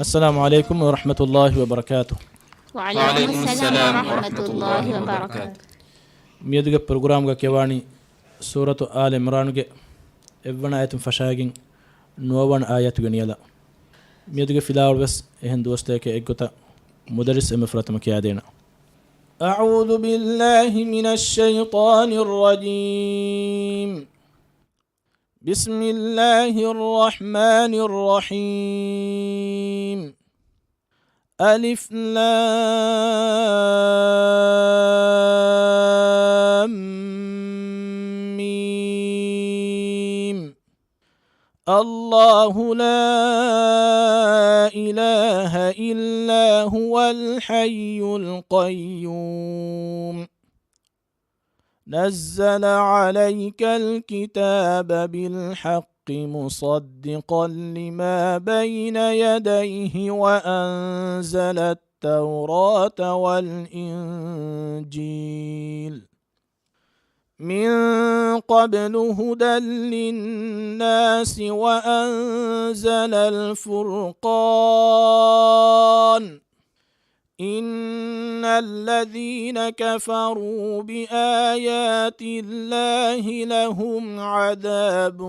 السلام عليكم ورحمة الله وبركاته. وعليكم السلام ورحمة الله وبركاته. ميدوغ برنامج كيواني سورة آل عمران إبنا آية فشاغين نوان آيات غنيلا ميدوغ فيلاور بس إهن دوستيك إيكوتا مدرس مفرط مكيادينا. أعوذ بالله من الشيطان الرجيم. بسم الله الرحمن الرحيم. ألف لام ميم. الله لا إله إلا هو الحي القيوم نزل عليك الكتاب بالحق مصدقا لما بين يديه وأنزل التوراة والإنجيل من قبل هدى للناس وأنزل الفرقان إن الذين كفروا بآيات الله لهم عذاب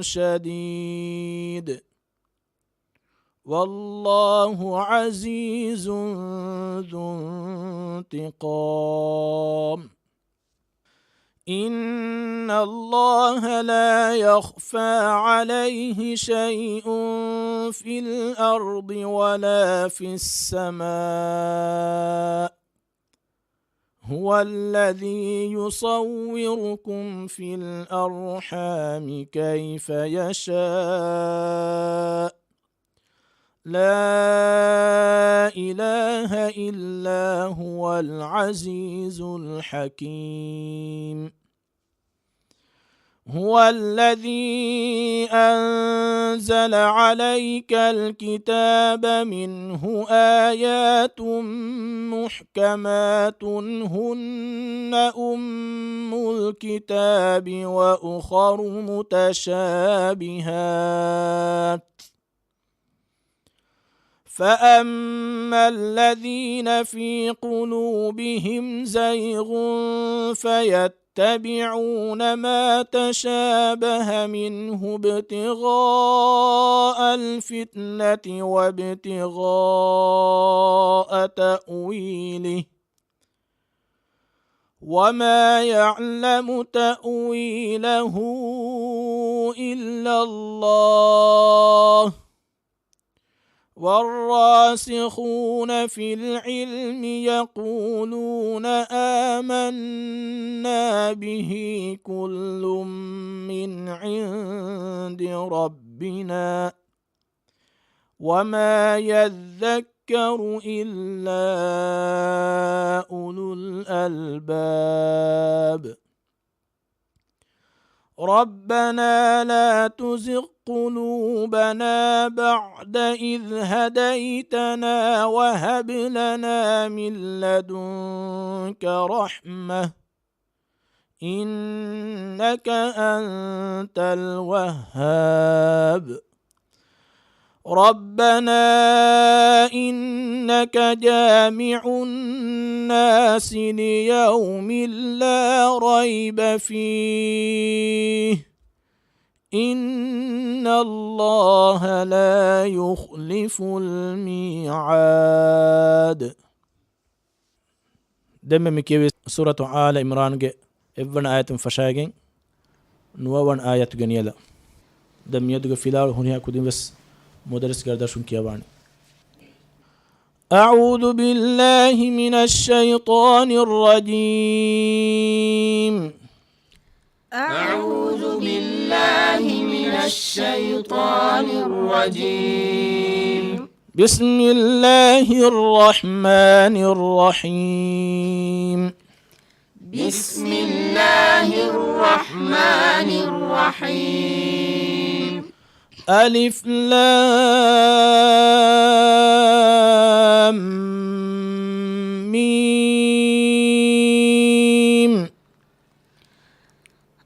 شديد والله عزيز ذو انتقام. إن الله لا يخفى عليه شيء في الأرض ولا في السماء هو الذي يصوركم في الأرحام كيف يشاء لا إله إلا هو العزيز الحكيم. هو الذي أنزل عليك الكتاب منه آيات محكمات هن أم الكتاب وأخر متشابهات فأما الذين في قلوبهم زيغ فيتبعون ما تشابه منه ابتغاء الفتنة وابتغاء تأويله وما يعلم تأويله إلا الله والراسخون في العلم يقولون آمنا به كل من عند ربنا وما يذكر إلا أولو الألباب. ربنا لا تزغ قلوبنا بعد إذ هديتنا وهب لنا من لدنك رحمة إنك أنت الوهاب. ربنا إنك جامع الناس ليوم لا ريب فيه إن الله لا يخلف الميعاد. دم مكيوي سورة آل عمران ابن آية فشاغين نوان آية غنيلا دم يدغ فيلال هنيا كدين بس مدرس گردشون كيواني. أعوذ بالله من الشيطان الرجيم. أعوذ بالله من الشيطان الرجيم. بسم الله الرحمن الرحيم. بسم الله الرحمن الرحيم. ألف لام ميم.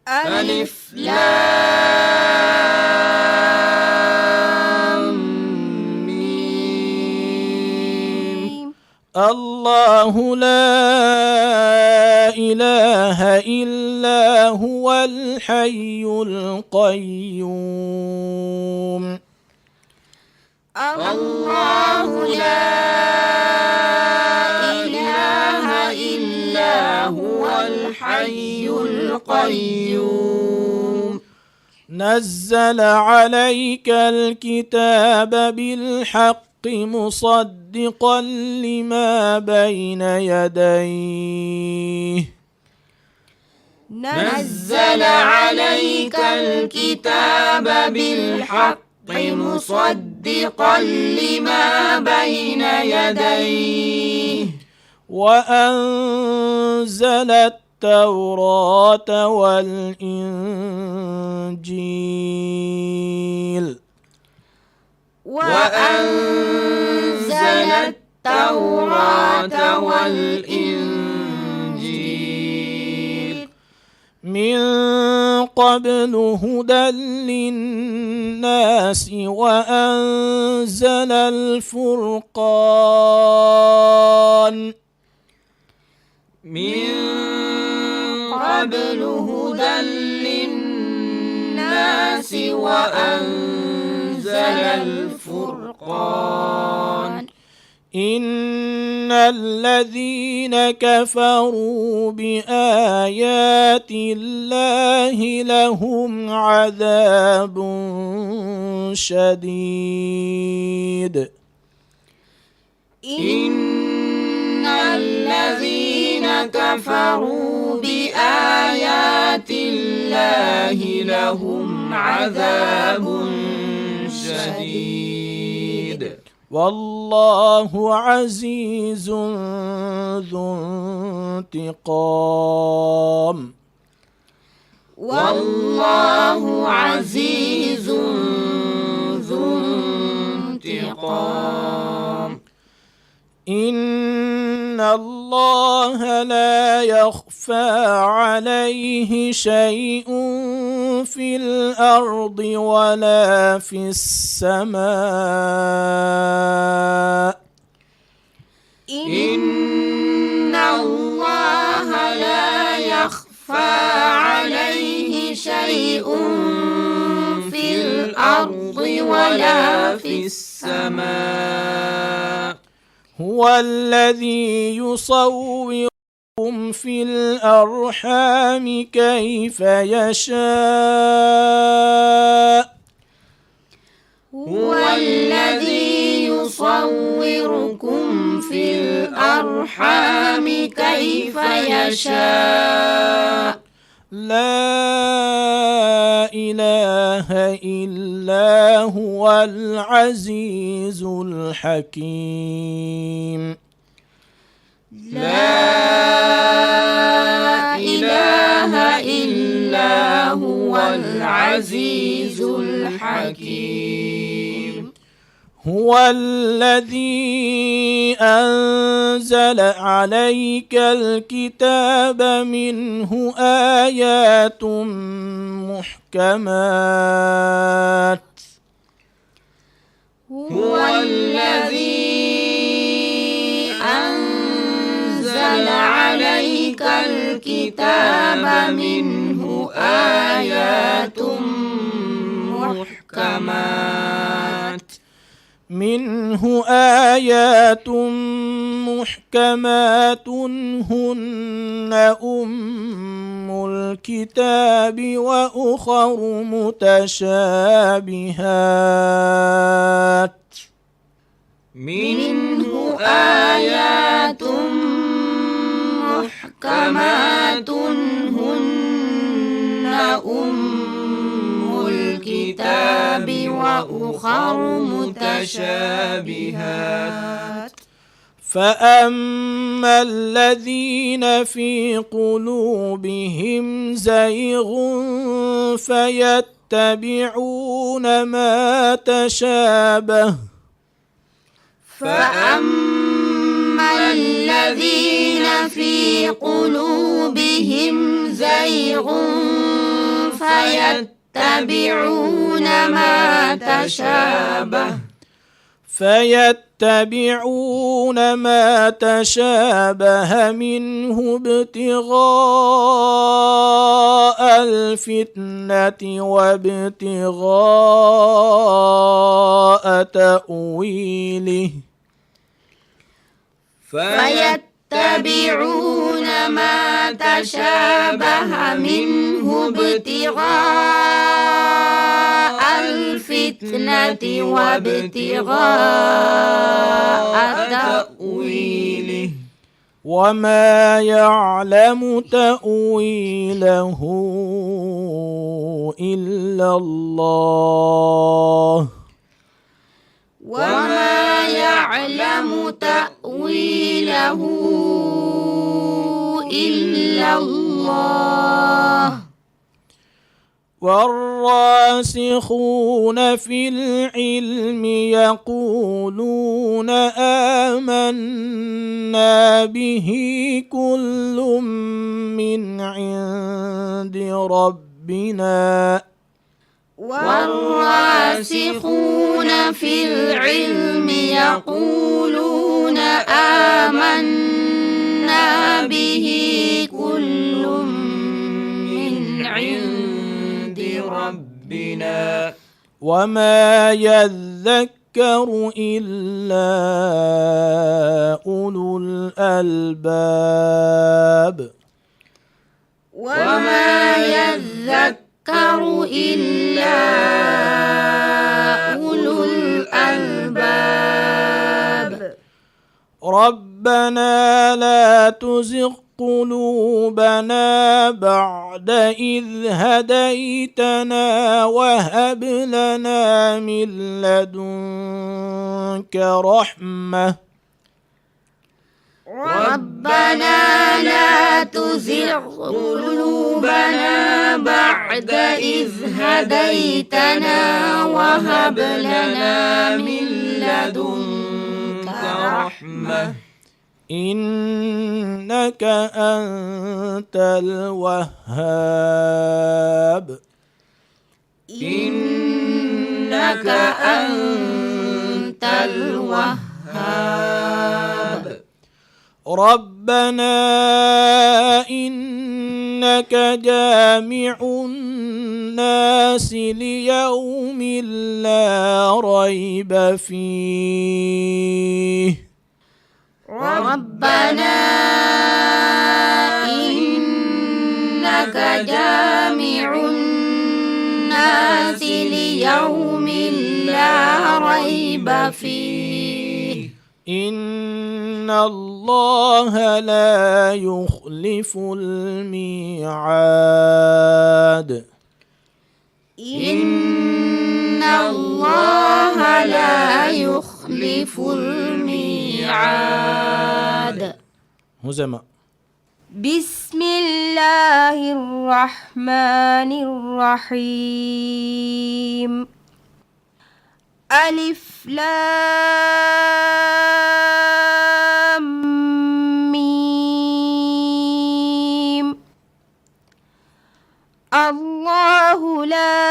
ألف لام ميم. الله لا إله إلا هو الحي القيوم. الله لا إله إلا هو الحي القيوم. نزل عليك الكتاب بالحق مصدقا لما بين يديه. نزل عليك الكتاب بالحق مصدقا لما بين يديه. وأنزل التوراة والإنجيل. وأنزل التوراة والإنجيل من قبل هدى للناس وأنزل الفرقان. من قبل هدى للناس وأنزل الفرقان. إن الذين كفروا بآيات الله لهم عذاب شديد. إن الذين كفروا بآيات الله لهم عذاب شديد. والله عزيز ذو انتقام. والله عزيز ذو انتقام. إن الله لا يخفى عليه شيء في الأرض ولا في السماء. إن الله لا يخفى عليه شيء في الأرض ولا في السماء. هو الذي يصوركم في الأرحام كيف يشاء. هو الذي يصوركم في الأرحام كيف يشاء. لا إله إلا هو العزيز الحكيم. لا إله إلا هو العزيز الحكيم. هو الذي أنزل عليك الكتاب منه آيات محكمات. هو الذي أنزل عليك الكتاب منه آيات محكمات. منه آيات محكمات هن أم الكتاب وأخر متشابهات. منه آيات محكمات هن أم الكتاب وأخر متشابهات. فأما الذين في قلوبهم زيغ فيتبعون ما تشابه. فأما الذين في قلوبهم زيغ فيتبعون ما تشابه. فيتبعون ما تشابه منه ابتغاء الفتنة وابتغاء تأويله فيتبعون ما تشابه منه ابتغاء الفتنة وابتغاء تأويله وما يعلم تأويله إلا الله وما يعلم تأويله إلا الله والراسخون في العلم يقولون آمنا به كل من عند ربنا والراسخون في العلم يقولون آمنا به كل من عند ربنا وما يذكر إلا أولو الألباب وما يذكر إلا أولو الألباب ربنا لا تزغ قلوبنا بعد إذ هديتنا وهب لنا من لدنك رحمة ربنا لا تزغ قلوبنا بعد إذ هديتنا وهب لنا من لدنك رحمة إنك أنت الوهاب إنك أنت الوهاب ربنا إنك جامع الناس ليوم لا ريب فيه ربنا إنك جامع الناس ليوم لا ريب فيه إن الله لا يخلف الميعاد إن الله لا يخلف الميعاد هزما بسم الله الرحمن الرحيم ألف لام ميم الله لا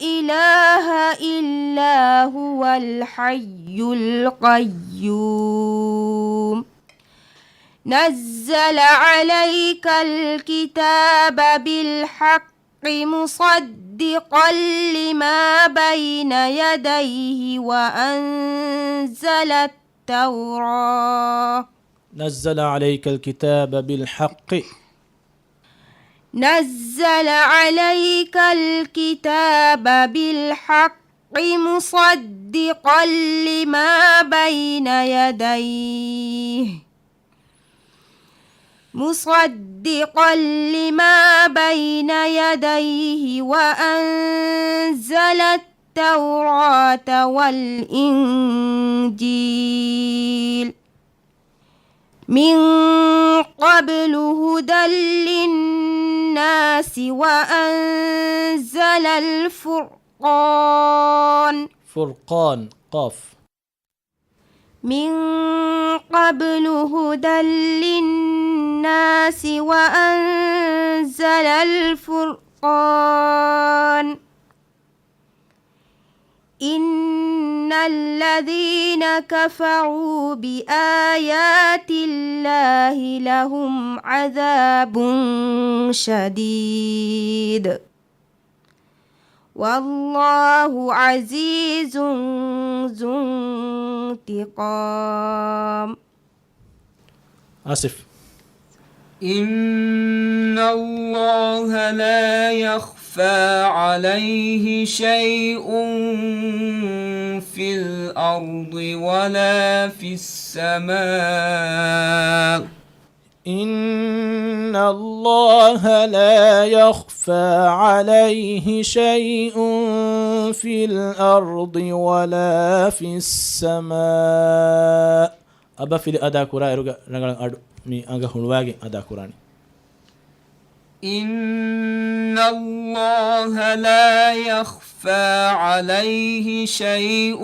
إله إلا هو الحي القيوم نزل عليك الكتاب بالحق مصدقا لما بين يديه وأنزل التوراة نزل عليك الكتاب بالحق نزل عليك الكتاب بالحق مصدقا لما بين يديه وأنزل التوراة والإنجيل من قبل هدى للناس وأنزل الفرقان فرقان قاف من قبل هدى للناس وأنزل الفرقان إن الذين كفروا بآيات الله لهم عذاب شديد والله عزيز ذو انتقام. آسف. إن الله لا يخفى عليه شيء في الأرض ولا في السماء. إن الله لا يخفى عليه شيء في الأرض ولا في السماء. أبا في الأداء كورا إروغا رنغلان أدو مي أنغا هنواغي أداء كوراني. إن الله لا يخفى عليه شيء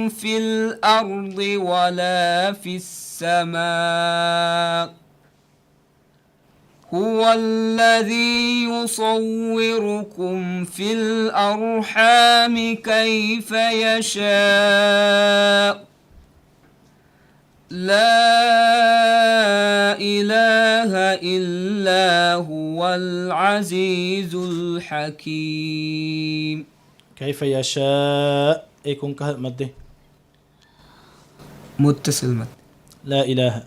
في الأرض ولا في السماء. هو الذي يصوركم في الأرحام كيف يشاء. لا إله إلا هو العزيز الحكيم. كيف يشاء يكون كهمده متصل مد. لا إله.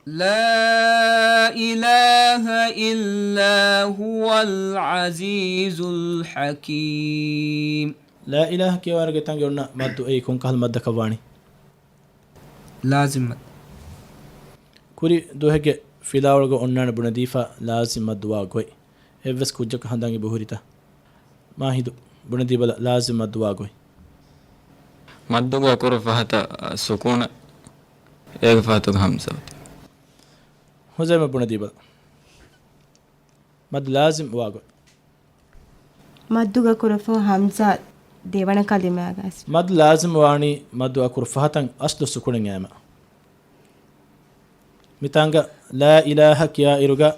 لا إله إلا هو العزيز الحكيم. لا إله كي وارغ تانغيرنا مدو يكون كهمده كواني لازم مد. كوري دوهجه فيلاورغ اونان بنديفا لازم مدوا غوي ايفس كوجك هندانغي بهوريتا ما هيدو بنديبلا لازم مدوا غوي مدوغا كور فهتا سكون ايغ فهتو همزه هو زي ما بنديبلا مد لازم واغوي مدوغا كورفو همزة ديوانا كلمة غاس مد لازم واني مدوا كور فهتن اصل سكون ياما ميتانغا لا إله كيا إيروغا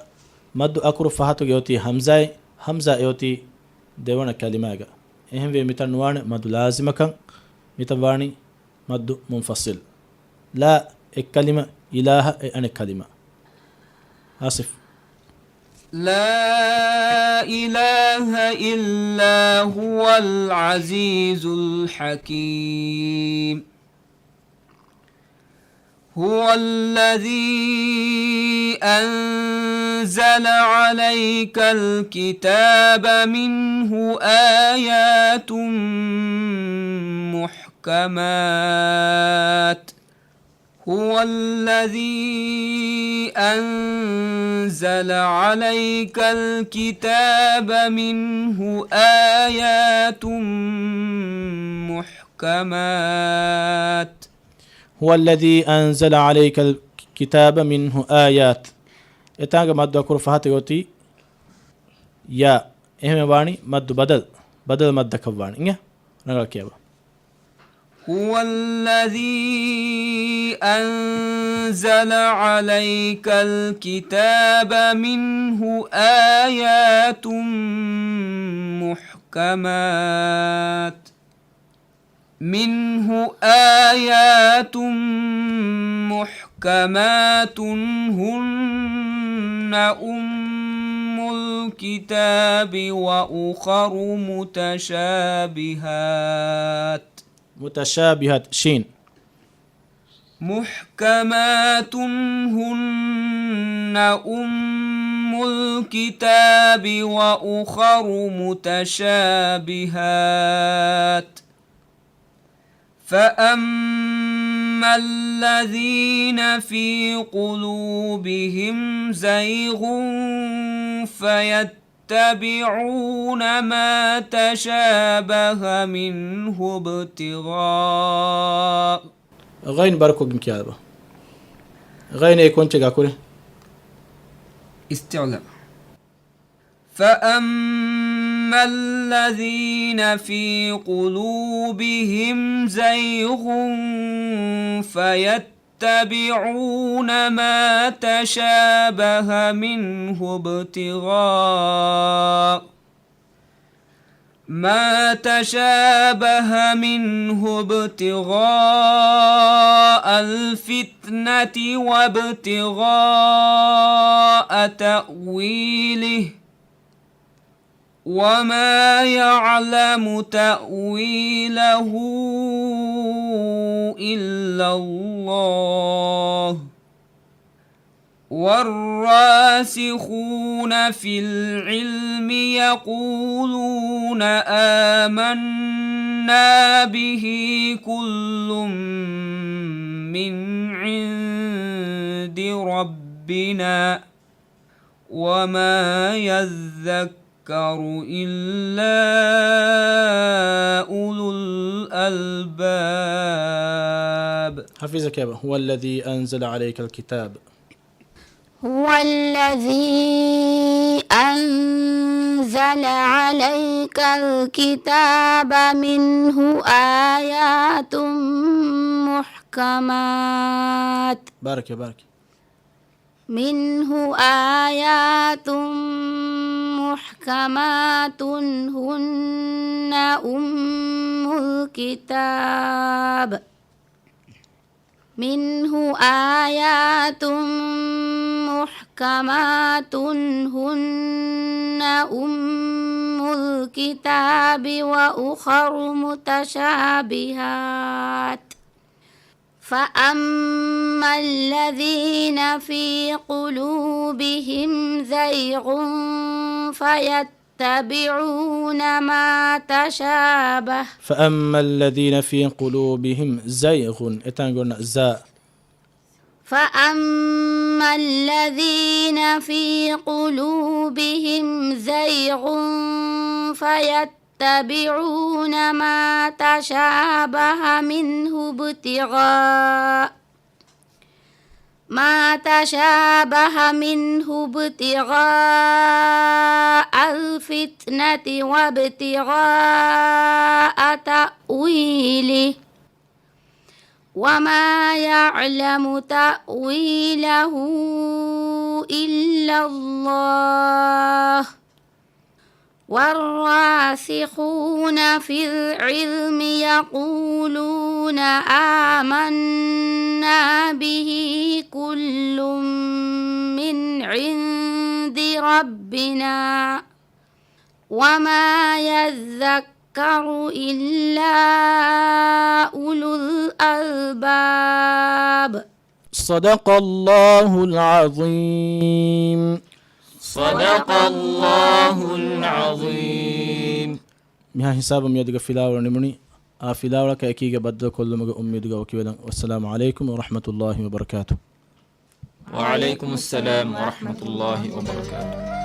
مد أكور فهاتو يوتي همزة يوتي ديوانا كلمة إهم في ميتان وان مد لازمكا ميتواني مد منفصل لا الكلمة إله أن الكلمة. آسف. لا إله إلا هو العزيز الحكيم. هو الذي أنزل عليك الكتاب منه آيات محكمات. هو الذي أنزل عليك الكتاب منه آيات محكمات. هو الذي أنزل عليك الكتاب منه آيات إتاغ مد أكور فهات يوتي يا إهم واني مد بدل مد كواني إنجا نغل كيابا. هو الذي أنزل عليك الكتاب منه آيات محكمات. منه آيات محكمات هن أم الكتاب وأخر متشابهات شين محكمات هن أم الكتاب وأخر متشابهات. فأما الذين في قلوبهم زيغ فيتبعون ما تشابه منه ابتغاء غين باركو كيابا غين يكون تجاكوري استعلاء. فأما الذين في قلوبهم زيغ فيتبعون ما تشابه منه ما تشابه منه ابتغاء الفتنة وابتغاء تأويله وما يعلم تأويله إلا الله والراسخون في العلم يقولون آمنا به كل من عند ربنا وما يذكر إلا أولو الألباب. حفظك يا أبا. هو الذي أنزل عليك الكتاب. هو الذي أنزل عليك الكتاب منه آيات محكمات بارك يا بارك. منه آيات محكمات هن أم الكتاب منه آيات محكمات هن أم الكتاب وأخر متشابهات فأما الذين في قلوبهم زيغ فيتبعون ما تشابه. فأما الذين في قلوبهم زيغ اتنقلنا زاء. فأما الذين في قلوبهم زيغ فيتبعون ما تشابه منه ابتغاء الفتنة وابتغاء تأويله وما يعلم تأويله إلا الله والراسخون في العلم يقولون آمنا به كل من عند ربنا وما يذكر إلا أولو الألباب. صدق الله العظيم. صدق الله العظيم. مها حساب ميدغ فلاور نمني فلاور كاكيغ بدل كل مغ اميدغ وكيلن. والسلام عليكم ورحمة الله وبركاته. وعليكم السلام ورحمة الله وبركاته.